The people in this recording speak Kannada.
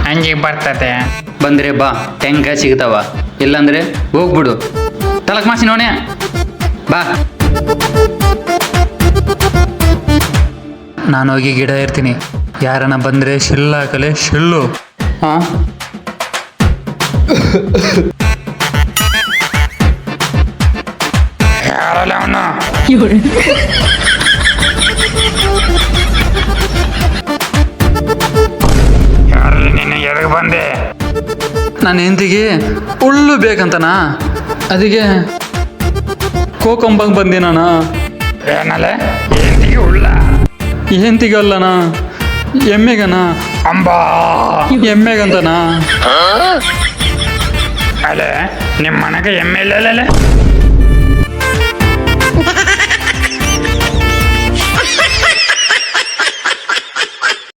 ಹಂಗೆ ಬರ್ತದೆ. ಬಂದರೆ ಬಾ, ಟೆಂಕಾಯಿ ಸಿಗ್ತಾವ, ಇಲ್ಲಾಂದ್ರೆ ಹೋಗ್ಬಿಡು. ತಲಕ್ ಮಾಸಿ ನೋಡ್ಯ ಬಾ. ನಾನು ಹೋಗಿ ಗಿಡ ಇರ್ತೀನಿ, ಯಾರನ್ನ ಬಂದರೆ ಶಿಲ್ಲು ಹಾಕಲೆ ಶಿಲ್ಲು. ಹಾಂ ಯಾರಲ್ಲ ಅವನು? ಯಾರಲ್ಲ ನೀನು? ಎದಕ್ಕೆ ಬಂದೆ? ನನ್ನ ಹೆಂಡತಿಗೆ ಹುಲ್ಲು ಬೇಕಂತನಾ, ಅದಕ್ಕೆ ಕೋಕೊಂಬಂಗೆ ಬಂದಿನ. ಏನಲ್ಲ ಏಂತಿಗೆ ಉಳ್ಳ? ಹೆಂಡತಿಗಲ್ಲನ, ಎಮ್ಮೆಗನ. ಅಂಬಾ ಎಮ್ಮೆಗಂತನಾ? ಅಲ್ಲೇ ನಿಮ್ಮ ಮನೆಗೆ ಎಮ್ಮೆ ಇಲ್ಲ?